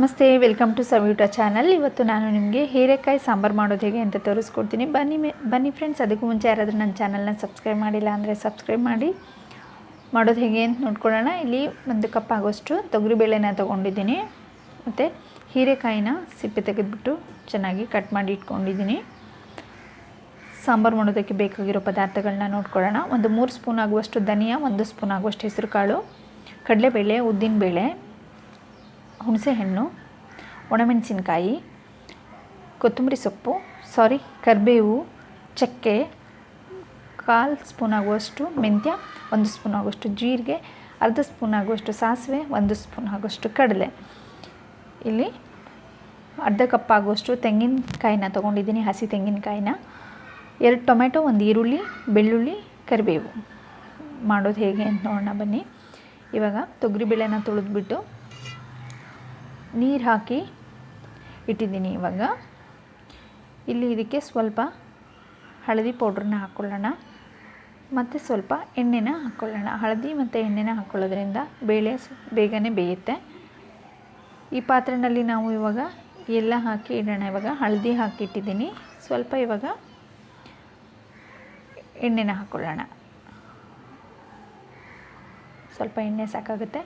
ನಮಸ್ತೆ, welcome to ಸವಿಯೂಟ channel. ಇವತ್ತು ನಾನು ನಿಮಗೆ ಹೀರೆಕಾಯಿ ಸಾಂಬಾರು ಮಾಡೋದು ಹೇಗೆ ಅಂತ ತೋರಿಸ್ಕೊಡ್ತೀನಿ. ಬನ್ನಿ ಫ್ರೆಂಡ್ಸ್. ಅದಕ್ಕೂ ಮುಂಚೆ ಯಾರಾದರೂ ನನ್ನ ಚಾನಲ್ನ ಸಬ್ಸ್ಕ್ರೈಬ್ ಮಾಡಿಲ್ಲ ಅಂದರೆ ಸಬ್ಸ್ಕ್ರೈಬ್ ಮಾಡಿ. ಮಾಡೋದು ಹೇಗೆ ಅಂತ ನೋಡ್ಕೊಳ್ಳೋಣ. ಇಲ್ಲಿ 1 ಕಪ್ ಆಗೋಷ್ಟು ತೊಗರಿಬೇಳೆನ ತೊಗೊಂಡಿದ್ದೀನಿ. ಮತ್ತು ಹೀರೆಕಾಯಿನ ಸಿಪ್ಪೆ ತೆಗೆದುಬಿಟ್ಟು ಚೆನ್ನಾಗಿ ಕಟ್ ಮಾಡಿ ಇಟ್ಕೊಂಡಿದ್ದೀನಿ. ಸಾಂಬಾರು ಮಾಡೋದಕ್ಕೆ ಬೇಕಾಗಿರೋ ಪದಾರ್ಥಗಳನ್ನ ನೋಡ್ಕೊಳ್ಳೋಣ. 3 ಸ್ಪೂನ್ ಆಗುವಷ್ಟು ಧನಿಯಾ, 1 ಸ್ಪೂನ್ ಆಗುವಷ್ಟು ಹೆಸರುಕಾಳು, ಕಡಲೆಬೇಳೆ, ಉದ್ದಿನಬೇಳೆ, ಹುಣಸೆಹಣ್ಣು, ಒಣಮೆಣಸಿನಕಾಯಿ, ಕೊತ್ತಂಬರಿ ಸೊಪ್ಪು, ಕರಿಬೇವು, ಚಕ್ಕೆ, 1/4 ಸ್ಪೂನ್ ಆಗುವಷ್ಟು ಮೆಂತ್ಯ, 1 ಸ್ಪೂನ್ ಆಗುವಷ್ಟು ಜೀರಿಗೆ, ಅರ್ಧ ಸ್ಪೂನ್ ಆಗುವಷ್ಟು ಸಾಸಿವೆ, 1 ಸ್ಪೂನ್ ಆಗುವಷ್ಟು ಕಡಲೆ. ಇಲ್ಲಿ ಅರ್ಧ ಕಪ್ ಆಗುವಷ್ಟು ತೆಂಗಿನಕಾಯಿನ ತೊಗೊಂಡಿದ್ದೀನಿ, ಹಸಿ ತೆಂಗಿನಕಾಯಿನ, 2 ಟೊಮೆಟೊ, 1 ಈರುಳ್ಳಿ, ಬೆಳ್ಳುಳ್ಳಿ, ಕರಿಬೇವು. ಮಾಡೋದು ಹೇಗೆ ಅಂತ ನೋಡೋಣ ಬನ್ನಿ. ಇವಾಗ ತೊಗರಿಬೇಳೆನ ತೊಳೆದ್ಬಿಟ್ಟು ನೀರು ಹಾಕಿ ಇಟ್ಟಿದ್ದೀನಿ. ಇವಾಗ ಇಲ್ಲಿ ಇದಕ್ಕೆ ಸ್ವಲ್ಪ ಹಳದಿ ಪೌಡ್ರನ್ನ ಹಾಕ್ಕೊಳ್ಳೋಣ ಮತ್ತು ಸ್ವಲ್ಪ ಎಣ್ಣೆನ ಹಾಕ್ಕೊಳ್ಳೋಣ. ಹಳದಿ ಮತ್ತು ಎಣ್ಣೆನ ಹಾಕ್ಕೊಳ್ಳೋದ್ರಿಂದ ಬೇಳೆ ಬೇಗನೆ ಬೇಯುತ್ತೆ. ಈ ಪಾತ್ರೆಯಲ್ಲಿ ನಾವು ಇವಾಗ ಎಲ್ಲ ಹಾಕಿ ಇಡೋಣ. ಇವಾಗ ಹಳದಿ ಹಾಕಿಟ್ಟಿದ್ದೀನಿ. ಸ್ವಲ್ಪ ಇವಾಗ ಎಣ್ಣೆನ ಹಾಕ್ಕೊಳ್ಳೋಣ. ಸ್ವಲ್ಪ ಎಣ್ಣೆ ಸಾಕಾಗುತ್ತೆ.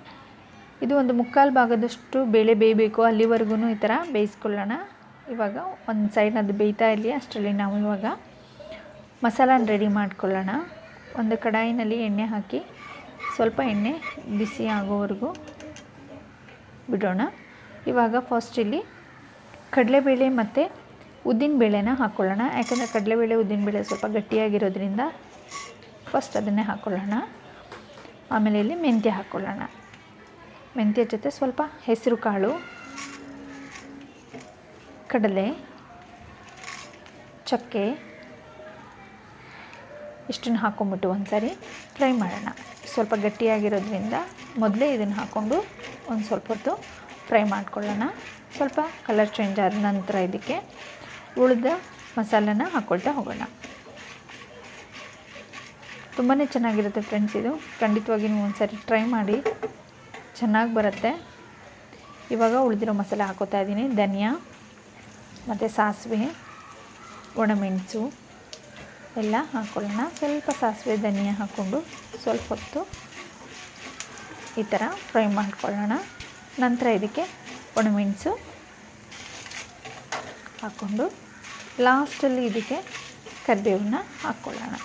ಇದು 1/4 ಭಾಗದಷ್ಟು ಬೇಳೆ ಬೇಯಬೇಕು. ಅಲ್ಲಿವರೆಗೂ ಈ ಥರ ಬೇಯಿಸ್ಕೊಳ್ಳೋಣ. ಇವಾಗ ಒಂದು ಸೈಡ್ ಅದು ಬೇಯ್ತಾ ಇರಲಿ. ಅಷ್ಟರಲ್ಲಿ ನಾವು ಇವಾಗ ಮಸಾಲಾನ ರೆಡಿ ಮಾಡ್ಕೊಳ್ಳೋಣ. ಒಂದು ಕಡಾಯಿನಲ್ಲಿ ಎಣ್ಣೆ ಹಾಕಿ ಸ್ವಲ್ಪ ಎಣ್ಣೆ ಬಿಸಿ ಆಗೋವರೆಗೂ ಬಿಡೋಣ. ಇವಾಗ ಫಸ್ಟ್ ಇಲ್ಲಿ ಕಡಲೆಬೇಳೆ ಮತ್ತು ಉದ್ದಿನಬೇಳೆನ ಹಾಕ್ಕೊಳ್ಳೋಣ. ಯಾಕಂದರೆ ಕಡಲೆಬೇಳೆ ಉದ್ದಿನಬೇಳೆ ಸ್ವಲ್ಪ ಗಟ್ಟಿಯಾಗಿರೋದ್ರಿಂದ ಫಸ್ಟ್ ಅದನ್ನೇ ಹಾಕ್ಕೊಳ್ಳೋಣ. ಆಮೇಲೆ ಇಲ್ಲಿ ಮೆಂತ್ಯ ಹಾಕ್ಕೊಳ್ಳೋಣ. ಮೆಂತ್ಯ ಜೊತೆ ಸ್ವಲ್ಪ ಹೆಸರು ಕಾಳು, ಕಡಲೆ, ಚಕ್ಕೆ ಇಷ್ಟನ್ನು ಹಾಕ್ಕೊಂಬಿಟ್ಟು ಒಂದು ಸಾರಿ ಫ್ರೈ ಮಾಡೋಣ. ಸ್ವಲ್ಪ ಗಟ್ಟಿಯಾಗಿರೋದ್ರಿಂದ ಮೊದಲೇ ಇದನ್ನು ಹಾಕ್ಕೊಂಡು ಒಂದು ಸ್ವಲ್ಪ ಹೊತ್ತು ಫ್ರೈ ಮಾಡ್ಕೊಳ್ಳೋಣ. ಸ್ವಲ್ಪ ಕಲರ್ ಚೇಂಜ್ ಆದ ನಂತರ ಇದಕ್ಕೆ ಉಳಿದ ಮಸಾಲೆನ ಹಾಕ್ಕೊಳ್ತಾ ಹೋಗೋಣ. ತುಂಬಾ ಚೆನ್ನಾಗಿರುತ್ತೆ ಫ್ರೆಂಡ್ಸ್. ಇದು ಖಂಡಿತವಾಗಿ ನೀವು ಒಂದು ಸಾರಿ ಟ್ರೈ ಮಾಡಿ, ಚೆನ್ನಾಗಿ ಬರುತ್ತೆ. ಇವಾಗ ಉಳಿದಿರೋ ಮಸಾಲೆ ಹಾಕೋತಾ ಇದ್ದೀನಿ. ಧನಿಯಾ ಮತ್ತು ಸಾಸಿವೆ, ಒಣಮೆಣಸು ಎಲ್ಲ ಹಾಕ್ಕೊಳ್ಳೋಣ. ಸ್ವಲ್ಪ ಸಾಸಿವೆ ಧನಿಯಾ ಹಾಕ್ಕೊಂಡು ಸ್ವಲ್ಪ ಹೊತ್ತು ಈ ಥರ ಫ್ರೈ ಮಾಡ್ಕೊಳ್ಳೋಣ. ನಂತರ ಇದಕ್ಕೆ ಒಣಮೆಣಸು ಹಾಕ್ಕೊಂಡು ಲಾಸ್ಟಲ್ಲಿ ಇದಕ್ಕೆ ಕರಿಬೇವನ್ನ ಹಾಕ್ಕೊಳ್ಳೋಣ.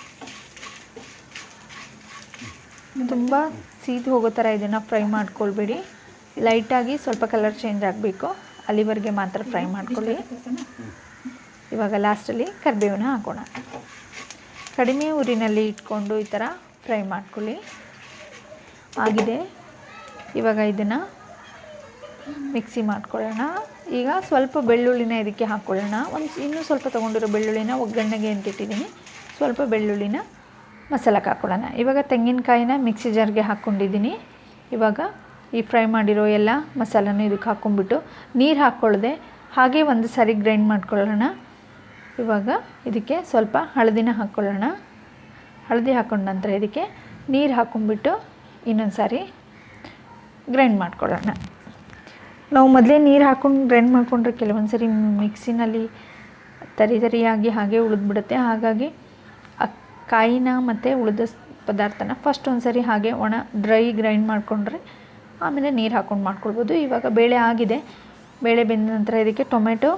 ತುಂಬ ಸೀದು ಹೋಗೋ ಥರ ಇದನ್ನು ಫ್ರೈ ಮಾಡ್ಕೊಳ್ಬೇಡಿ. ಲೈಟಾಗಿ ಸ್ವಲ್ಪ ಕಲರ್ ಚೇಂಜ್ ಆಗಬೇಕು, ಅಲ್ಲಿವರೆಗೆ ಮಾತ್ರ ಫ್ರೈ ಮಾಡ್ಕೊಳ್ಳಿ. ಇವಾಗ ಲಾಸ್ಟಲ್ಲಿ ಕರಿಬೇವನ್ನ ಹಾಕೋಣ. ಕಡಿಮೆ ಉರಿನಲ್ಲಿ ಇಟ್ಕೊಂಡು ಈ ಥರ ಫ್ರೈ ಮಾಡ್ಕೊಳ್ಳಿ. ಆಗಿದೆ. ಇವಾಗ ಇದನ್ನು ಮಿಕ್ಸಿ ಮಾಡ್ಕೊಳ್ಳೋಣ. ಈಗ ಸ್ವಲ್ಪ ಬೆಳ್ಳುಳ್ಳಿನ ಇದಕ್ಕೆ ಹಾಕ್ಕೊಳ್ಳೋಣ. ಇನ್ನೂ ಸ್ವಲ್ಪ ತೊಗೊಂಡಿರೋ ಬೆಳ್ಳುಳ್ಳಿನ ಒಗ್ಗರಣೆಗೆ ಅಂತ ಇಟ್ಟಿದ್ದೀನಿ. ಸ್ವಲ್ಪ ಬೆಳ್ಳುಳ್ಳಿನ ಮಸಾಲಕ್ಕೆ ಹಾಕ್ಕೊಳ್ಳೋಣ. ಇವಾಗ ತೆಂಗಿನಕಾಯಿನ ಮಿಕ್ಸಿ ಜಾರ್ಗೆ ಹಾಕ್ಕೊಂಡಿದ್ದೀನಿ. ಇವಾಗ ಈ ಫ್ರೈ ಮಾಡಿರೋ ಎಲ್ಲ ಮಸಾಲನೂ ಇದಕ್ಕೆ ಹಾಕ್ಕೊಂಡ್ಬಿಟ್ಟು ನೀರು ಹಾಕ್ಕೊಳ್ಳದೆ ಹಾಗೆ ಒಂದು ಸಾರಿ ಗ್ರೈಂಡ್ ಮಾಡ್ಕೊಳ್ಳೋಣ. ಇವಾಗ ಇದಕ್ಕೆ ಸ್ವಲ್ಪ ಹಳದಿನ ಹಾಕ್ಕೊಳ್ಳೋಣ. ಹಳದಿ ಹಾಕ್ಕೊಂಡ ನಂತರ ಇದಕ್ಕೆ ನೀರು ಹಾಕ್ಕೊಂಡ್ಬಿಟ್ಟು ಇನ್ನೊಂದು ಸಾರಿ ಗ್ರೈಂಡ್ ಮಾಡ್ಕೊಳ್ಳೋಣ. ನಾವು ಮೊದಲೇ ನೀರು ಹಾಕ್ಕೊಂಡು ಗ್ರೈಂಡ್ ಮಾಡಿಕೊಂಡ್ರೆ ಕೆಲವೊಂದು ಸರಿ ಮಿಕ್ಸಿನಲ್ಲಿ ತರಿಯಾಗಿ ಹಾಗೆ ಉಳಿದ್ಬಿಡುತ್ತೆ. ಹಾಗಾಗಿ ಕಾಯಿನ ಮತ್ತು ಉಳಿದ ಪದಾರ್ಥನ ಫಸ್ಟ್ ಒಂದು ಸರಿ ಹಾಗೆ ಡ್ರೈ ಗ್ರೈಂಡ್ ಮಾಡಿಕೊಂಡ್ರೆ ಆಮೇಲೆ ನೀರು ಹಾಕ್ಕೊಂಡು ಮಾಡ್ಕೊಳ್ಬೋದು. ಇವಾಗ ಬೇಳೆ ಆಗಿದೆ. ಬೇಳೆ ಬೆಂದ ನಂತರ ಇದಕ್ಕೆ ಟೊಮೆಟೊ,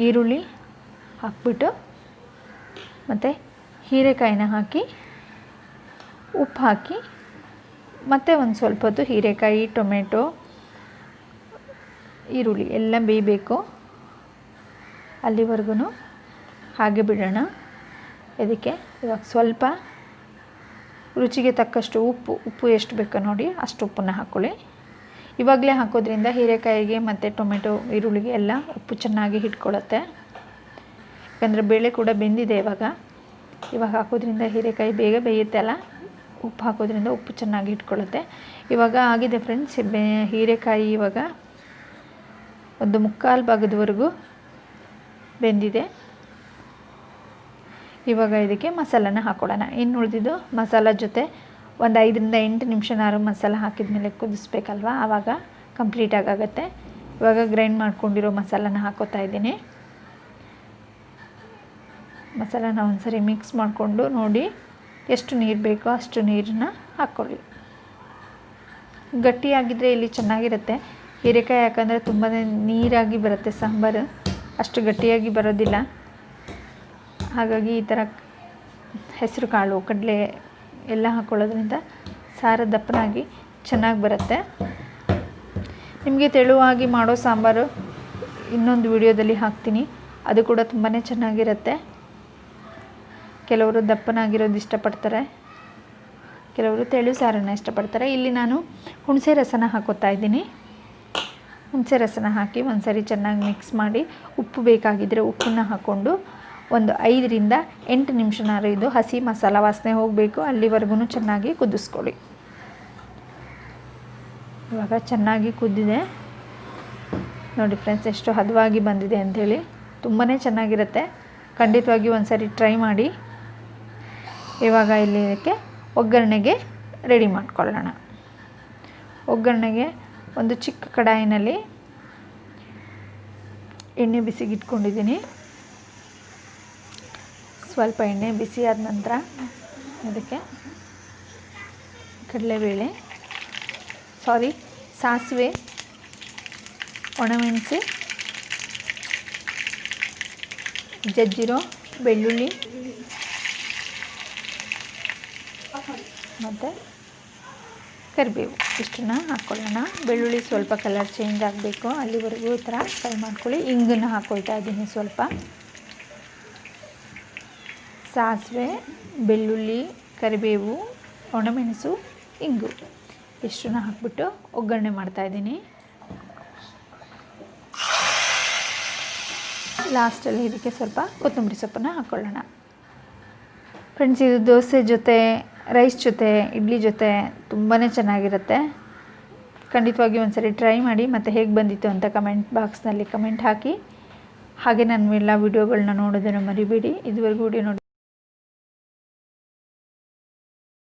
ಈರುಳ್ಳಿ ಹಾಕ್ಬಿಟ್ಟು ಮತ್ತು ಹೀರೆಕಾಯಿನ ಹಾಕಿ ಉಪ್ಪು ಹಾಕಿ ಮತ್ತು ಒಂದು ಸ್ವಲ್ಪ ಹೊತ್ತು ಹೀರೆಕಾಯಿ, ಟೊಮೆಟೊ, ಈರುಳ್ಳಿ ಎಲ್ಲ ಬೇಯಬೇಕು. ಅಲ್ಲಿವರೆಗೂ ಹಾಗೆ ಬಿಡೋಣ. ಇದಕ್ಕೆ ಇವಾಗ ಸ್ವಲ್ಪ ರುಚಿಗೆ ತಕ್ಕಷ್ಟು ಉಪ್ಪು ಎಷ್ಟು ಬೇಕೋ ನೋಡಿ ಅಷ್ಟು ಉಪ್ಪನ್ನು ಹಾಕ್ಕೊಳ್ಳಿ. ಇವಾಗಲೇ ಹಾಕೋದ್ರಿಂದ ಹೀರೆಕಾಯಿಗೆ ಮತ್ತು ಟೊಮೆಟೊ, ಈರುಳ್ಳಿಗೆ ಎಲ್ಲ ಉಪ್ಪು ಚೆನ್ನಾಗಿ ಹಿಡ್ಕೊಳ್ಳುತ್ತೆ. ಯಾಕಂದರೆ ಬೇಳೆ ಕೂಡ ಬೆಂದಿದೆ. ಇವಾಗ ಹಾಕೋದ್ರಿಂದ ಹೀರೆಕಾಯಿ ಬೇಗ ಬೇಯುತ್ತೆ ಅಲ್ಲ. ಉಪ್ಪು ಹಾಕೋದ್ರಿಂದ ಉಪ್ಪು ಚೆನ್ನಾಗಿ ಹಿಡ್ಕೊಳ್ಳುತ್ತೆ. ಇವಾಗ ಆಗಿದೆ ಫ್ರೆಂಡ್ಸ್. ಹೀರೆಕಾಯಿ ಇವಾಗ 1/4 ಭಾಗದವರೆಗೂ ಬೆಂದಿದೆ. ಇವಾಗ ಇದಕ್ಕೆ ಮಸಾಲನ ಹಾಕ್ಕೊಳ್ಳೋಣ. ಇನ್ನು ಉಳಿದಿದ್ದು ಮಸಾಲ ಜೊತೆ ಒಂದು 5 ರಿಂದ 8 ನಿಮಿಷನಾರು ಮಸಾಲ ಹಾಕಿದ ಮೇಲೆ ಕುದಿಸ್ಬೇಕಲ್ವ, ಆವಾಗ ಕಂಪ್ಲೀಟಾಗಿ ಆಗುತ್ತೆ. ಇವಾಗ ಗ್ರೈಂಡ್ ಮಾಡ್ಕೊಂಡಿರೋ ಮಸಾಲಾನ ಹಾಕೋತಾ ಇದ್ದೀನಿ. ಮಸಾಲಾನ ಒಂದ್ಸರಿ ಮಿಕ್ಸ್ ಮಾಡಿಕೊಂಡು ನೋಡಿ ಎಷ್ಟು ನೀರು ಬೇಕೋ ಅಷ್ಟು ನೀರನ್ನ ಹಾಕ್ಕೊಳ್ಳಿ. ಗಟ್ಟಿಯಾಗಿದ್ದರೆ ಇಲ್ಲಿ ಚೆನ್ನಾಗಿರುತ್ತೆ. ಹೀರೆಕಾಯಿ ಯಾಕಂದರೆ ತುಂಬಾ ನೀರಾಗಿ ಬರುತ್ತೆ ಸಾಂಬಾರು, ಅಷ್ಟು ಗಟ್ಟಿಯಾಗಿ ಬರೋದಿಲ್ಲ. ಹಾಗಾಗಿ ಈ ಥರ ಹೆಸರು ಕಾಳು ಕಡಲೆ ಎಲ್ಲ ಹಾಕ್ಕೊಳ್ಳೋದ್ರಿಂದ ಸಾರು ದಪ್ಪನಾಗಿ ಚೆನ್ನಾಗಿ ಬರುತ್ತೆ. ನಿಮಗೆ ತೆಳುವಾಗಿ ಮಾಡೋ ಸಾಂಬಾರು ಇನ್ನೊಂದು ವಿಡಿಯೋದಲ್ಲಿ ಹಾಕ್ತೀನಿ, ಅದು ಕೂಡ ತುಂಬಾ ಚೆನ್ನಾಗಿರುತ್ತೆ. ಕೆಲವರು ದಪ್ಪನಾಗಿರೋದು ಇಷ್ಟಪಡ್ತಾರೆ, ಕೆಲವರು ತೆಳು ಸಾರನ್ನು ಇಷ್ಟಪಡ್ತಾರೆ. ಇಲ್ಲಿ ನಾನು ಹುಣಸೆ ರಸನ ಹಾಕೋತಾ ಇದ್ದೀನಿ. ಹುಣಸೆ ರಸನ ಹಾಕಿ ಒಂದು ಸರಿ ಚೆನ್ನಾಗಿ ಮಿಕ್ಸ್ ಮಾಡಿ ಉಪ್ಪು ಬೇಕಾಗಿದ್ದರೆ ಉಪ್ಪನ್ನು ಹಾಕ್ಕೊಂಡು ಒಂದು 5ರಿಂದ 8 ನಿಮಿಷನಾರು ಇದು ಹಸಿ ಮಸಾಲ ವಾಸನೆ ಹೋಗಬೇಕು, ಅಲ್ಲಿವರೆಗೂ ಚೆನ್ನಾಗಿ ಕುದಿಸ್ಕೊಳ್ಳಿ. ಇವಾಗ ಚೆನ್ನಾಗಿ ಕುದ್ದಿದೆ ನೋಡಿ ಫ್ರೆಂಡ್ಸ್, ಎಷ್ಟು ಹದವಾಗಿ ಬಂದಿದೆ ಅಂಥೇಳಿ. ತುಂಬಾ ಚೆನ್ನಾಗಿರುತ್ತೆ, ಖಂಡಿತವಾಗಿ ಒಂದು ಸರಿ ಟ್ರೈ ಮಾಡಿ. ಇವಾಗ ಇಲ್ಲಿ ಇದಕ್ಕೆ ಒಗ್ಗರಣೆಗೆ ರೆಡಿ ಮಾಡ್ಕೊಳ್ಳೋಣ. ಒಗ್ಗರಣೆಗೆ ಒಂದು ಚಿಕ್ಕ ಕಡಾಯಿನಲ್ಲಿ ಎಣ್ಣೆ ಬಿಸಿಗಿಟ್ಕೊಂಡಿದ್ದೀನಿ. ಸ್ವಲ್ಪ ಎಣ್ಣೆ ಬಿಸಿ ಆದ ನಂತರ ಅದಕ್ಕೆ ಸಾಸಿವೆ, ಒಣಮೆಣಸು, ಜಜ್ಜಿರೋ ಬೆಳ್ಳುಳ್ಳಿ ಮತ್ತು ಕರಿಬೇವು ಇಷ್ಟನ್ನು ಹಾಕ್ಕೊಳ್ಳೋಣ. ಬೆಳ್ಳುಳ್ಳಿ ಸ್ವಲ್ಪ ಕಲರ್ ಚೇಂಜ್ ಆಗಬೇಕು, ಅಲ್ಲಿವರೆಗೂ ಈ ಥರ ಫ್ರೈ ಮಾಡ್ಕೊಳ್ಳಿ. ಇಂಗನ್ನು ಹಾಕ್ಕೊಳ್ತಾ ಇದ್ದೀನಿ ಸ್ವಲ್ಪ. ಸಾಸಿವೆ, ಬೆಳ್ಳುಳ್ಳಿ, ಕರಿಬೇವು, ಒಣಮೆಣಸು, ಇಂಗು ಇಷ್ಟನ್ನು ಹಾಕ್ಬಿಟ್ಟು ಒಗ್ಗರಣೆ ಮಾಡ್ತಾಯಿದ್ದೀನಿ. ಲಾಸ್ಟಲ್ಲಿ ಇದಕ್ಕೆ ಸ್ವಲ್ಪ ಕೊತ್ತಂಬರಿ ಸೊಪ್ಪನ್ನು ಹಾಕ್ಕೊಳ್ಳೋಣ. ಫ್ರೆಂಡ್ಸ್, ಇದು ದೋಸೆ ಜೊತೆ, ರೈಸ್ ಜೊತೆ, ಇಡ್ಲಿ ಜೊತೆ ತುಂಬಾ ಚೆನ್ನಾಗಿರುತ್ತೆ. ಖಂಡಿತವಾಗಿ ಒಂದು ಸರಿ ಟ್ರೈ ಮಾಡಿ, ಮತ್ತು ಹೇಗೆ ಬಂದಿತ್ತು ಅಂತ ಕಮೆಂಟ್ ಬಾಕ್ಸ್ನಲ್ಲಿ ಕಮೆಂಟ್ ಹಾಕಿ. ಹಾಗೆ ನನ್ನ ಎಲ್ಲ ವೀಡಿಯೋಗಳನ್ನ ನೋಡೋದನ್ನು ಮರಿಬೇಡಿ. ಇದುವರೆಗೂ ವಿಡಿಯೋ ನೋಡಿ